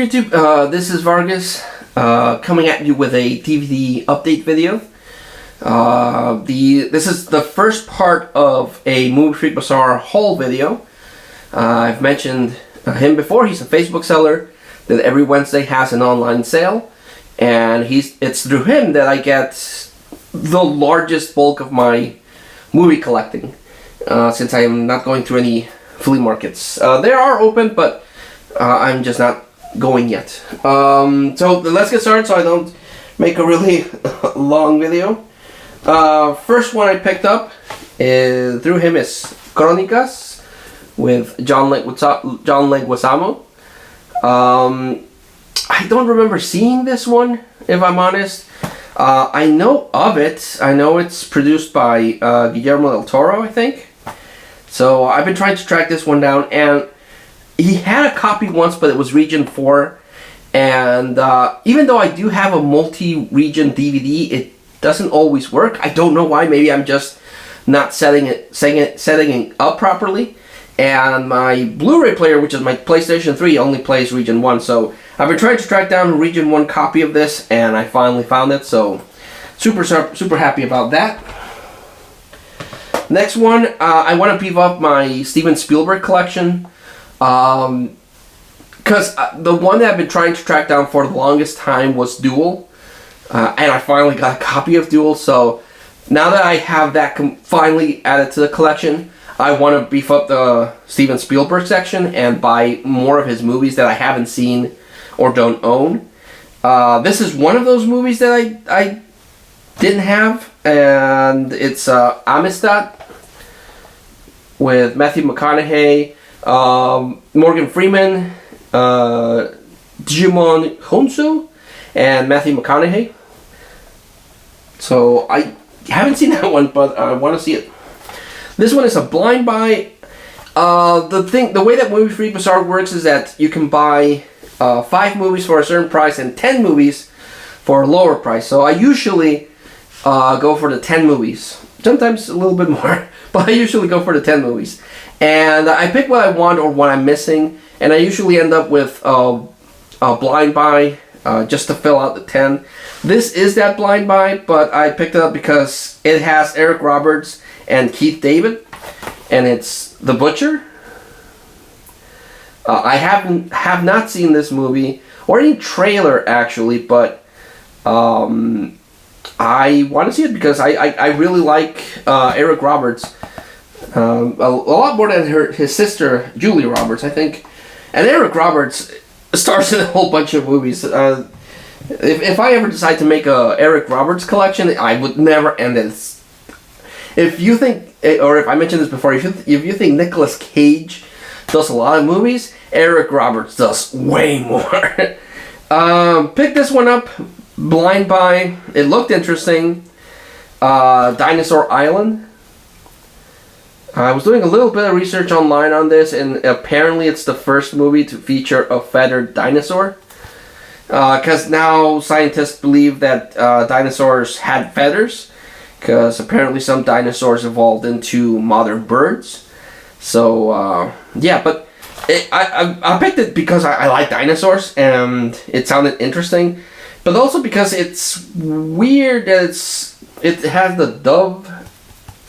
Hey YouTube, this is Vargas, coming at you with a DVD update video. This is the first part of a Moviefreak Bazaar haul video. I've mentioned him before. He's a Facebook seller that every Wednesday has an online sale, and it's through him that I get the largest bulk of my movie collecting, since I am not going through any flea markets. They are open, but I'm just not going yet. So let's get started so I don't make a really long video. First one I picked up through him is Koronikas with John Leguizamo. I don't remember seeing this one, if I'm honest. I know of it. I know it's produced by Guillermo del Toro, I think. So I've been trying to track this one down, and he had a copy once, but it was region 4, and even though I do have a multi-region DVD, it doesn't always work. I don't know why. Maybe I'm just not setting it up properly, and my Blu-ray player, which is my PlayStation 3, only plays region 1, so I've been trying to track down a region 1 copy of this, and I finally found it, so super happy about that. Next one, I want to beef up my Steven Spielberg collection. Because the one that I've been trying to track down for the longest time was Duel, and I finally got a copy of Duel, so now that I have that finally added to the collection, I want to beef up the Steven Spielberg section and buy more of his movies that I haven't seen or don't own. This is one of those movies that I didn't have, and it's Amistad with Matthew McConaughey, Morgan Freeman, Digimon Hansel, and Matthew McConaughey. So I haven't seen that one, but I want to see it. This one is a blind buy. The way that Moviefreak Bazaar works is that you can buy 5 movies for a certain price and 10 movies for a lower price. So I usually go for the 10 movies. Sometimes a little bit more, but I usually go for the 10 movies. And I pick what I want or what I'm missing, and I usually end up with a blind buy just to fill out the 10. This is that blind buy, but I picked it up because it has Eric Roberts and Keith David, and it's The Butcher. I have not seen this movie or any trailer actually, but I want to see it because I really like Eric Roberts. A lot more than his sister Julia Roberts, I think. And Eric Roberts stars in a whole bunch of movies. If I ever decide to make a Eric Roberts collection, I would never end it. If you think, or if I mentioned this before, if you think Nicolas Cage does a lot of movies, Eric Roberts does way more. Pick this one up, blind buy. It looked interesting. Dinosaur Island. I was doing a little bit of research online on this, and apparently it's the first movie to feature a feathered dinosaur. Because now scientists believe that dinosaurs had feathers, because apparently some dinosaurs evolved into modern birds. So, yeah, but I picked it because I like dinosaurs, and it sounded interesting. But also because it's weird that it has the dove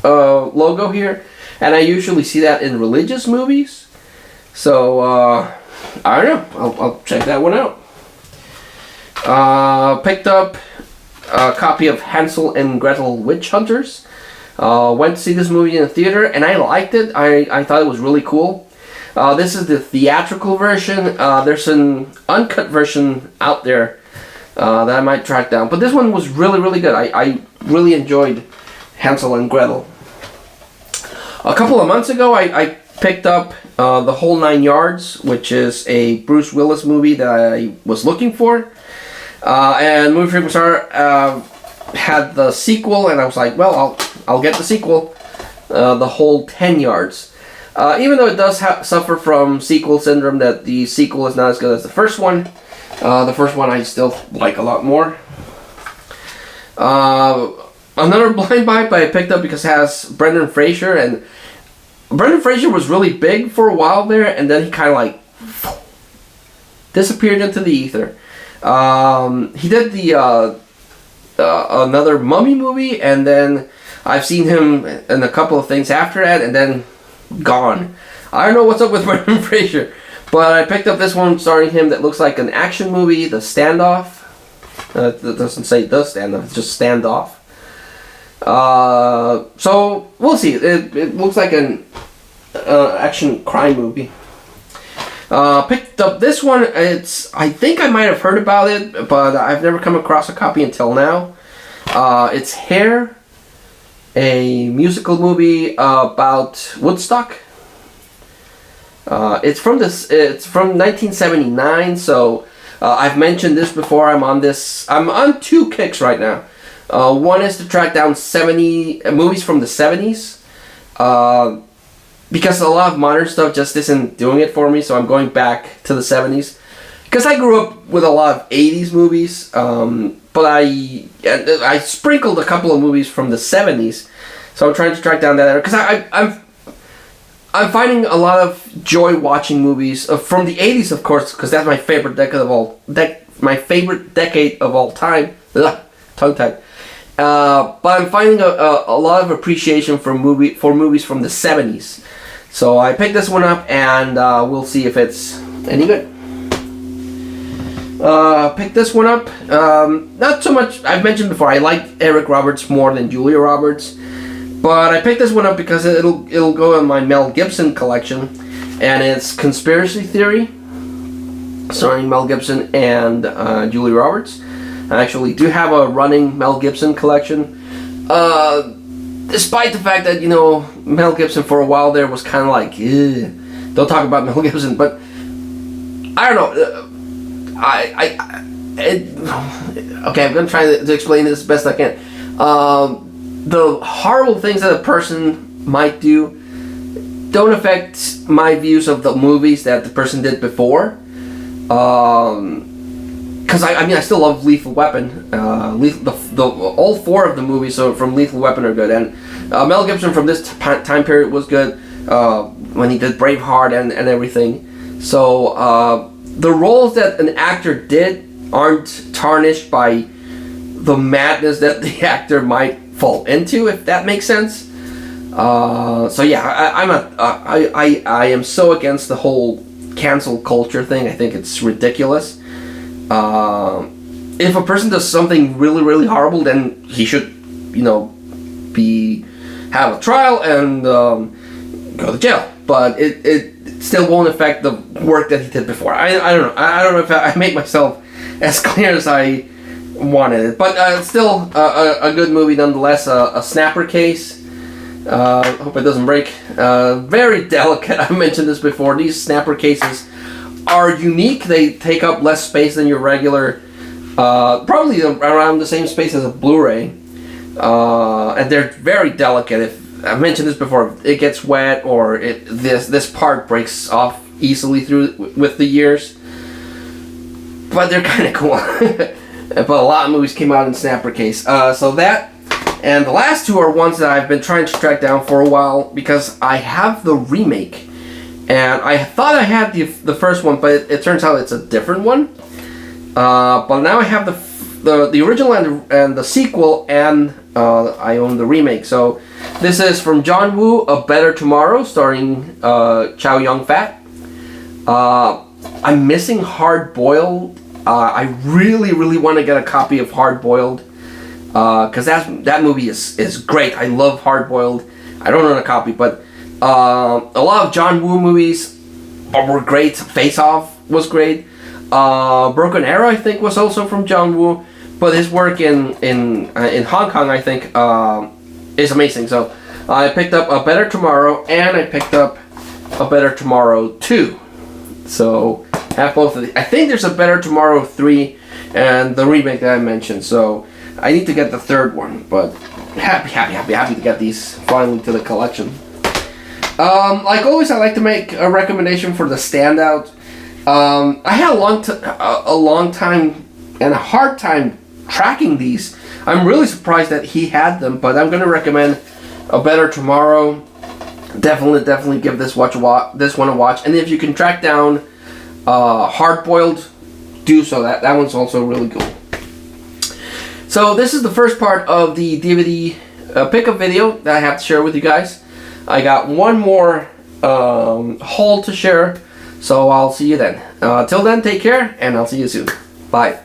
logo here. And I usually see that in religious movies. So, I don't know. I'll check that one out. Picked up a copy of Hansel and Gretel Witch Hunters. Went to see this movie in the theater, and I liked it. I thought it was really cool. This is the theatrical version. There's an uncut version out there that I might track down. But this one was really good. I really enjoyed Hansel and Gretel. A couple of months ago, I picked up The Whole 9 Yards, which is a Bruce Willis movie that I was looking for. And Moviefreak Bazaar had the sequel, and I was like, well, I'll get the sequel, The Whole 10 Yards. Even though it does suffer from sequel syndrome, that the sequel is not as good as the first one. The first one I still like a lot more. Another blind buy, but I picked up because it has Brendan Fraser, and Brendan Fraser was really big for a while there, and then he kind of like disappeared into the ether. He did the another Mummy movie, and then I've seen him in a couple of things after that, and then gone. I don't know what's up with Brendan Fraser, but I picked up this one starring him that looks like an action movie, The Standoff. It doesn't say The Standoff, it's just Standoff. So we'll see. It looks like an action crime movie. Picked up this one. I think I might have heard about it, but I've never come across a copy until now. It's Hair, a musical movie about Woodstock. It's from 1979. So I've mentioned this before. I'm on two kicks right now. One is to track down 70 movies from the 70s. Because a lot of modern stuff just isn't doing it for me, so I'm going back to the 70s. Because I grew up with a lot of 80s movies, but I sprinkled a couple of movies from the 70s, so I'm trying to track down that. Because I'm finding a lot of joy watching movies from the 80s, of course, because that's my favorite decade of all time. Ugh, tongue tied. But I'm finding a lot of appreciation for movies from the 70s. So I picked this one up, and we'll see if it's any good. Picked this one up. Not so much. I've mentioned before, I like Eric Roberts more than Julia Roberts, but I picked this one up because it'll go in my Mel Gibson collection, and it's Conspiracy Theory, starring Mel Gibson and Julia Roberts. I actually do have a running Mel Gibson collection. Despite the fact that, Mel Gibson for a while there was kind of like, don't talk about Mel Gibson, but I don't know. Okay, I'm going to try to explain this as best I can. The horrible things that a person might do don't affect my views of the movies that the person did before. Because I still love Lethal Weapon. All four of the movies from Lethal Weapon are good, and Mel Gibson from this time period was good when he did Braveheart and everything. So the roles that an actor did aren't tarnished by the madness that the actor might fall into, if that makes sense. So yeah, I am so against the whole cancel culture thing. I think it's ridiculous. If a person does something really, really horrible, then he should, have a trial and go to jail. But it still won't affect the work that he did before. I don't know. I don't know if I make myself as clear as I wanted it. But still a good movie nonetheless. A snapper case. Hope it doesn't break. Very delicate. I mentioned this before. These snapper cases are unique. They take up less space than your regular, probably around the same space as a Blu-ray, and they're very delicate. If I mentioned this before, if it gets wet or this part breaks off easily with the years, but they're kind of cool. But a lot of movies came out in snapper case. So that, and the last two are ones that I've been trying to track down for a while because I have the remake. And I thought I had the first one, but it turns out it's a different one. But now I have the original and the sequel, and I own the remake. So this is from John Woo, A Better Tomorrow, starring Chow Yun-fat. I'm missing Hard Boiled. I really, really want to get a copy of Hard Boiled because that movie is great. I love Hard Boiled. I don't own a copy, but a lot of John Woo movies were great. Face Off was great. Broken Arrow, I think, was also from John Woo, but his work in Hong Kong, I think, is amazing. So I picked up A Better Tomorrow, and I picked up A Better Tomorrow 2. So have both of these. I think there's A Better Tomorrow 3 and the remake that I mentioned. So I need to get the third one, but happy to get these finally to the collection. Like always, I like to make a recommendation for the standout. I had a long time and a hard time tracking these. I'm really surprised that he had them, but I'm going to recommend A Better Tomorrow. Definitely give this one a watch. And if you can track down hard-boiled, do so. That one's also really cool. So this is the first part of the DVD pickup video that I have to share with you guys. I got one more haul to share, so I'll see you then. Till then, take care, and I'll see you soon. Bye.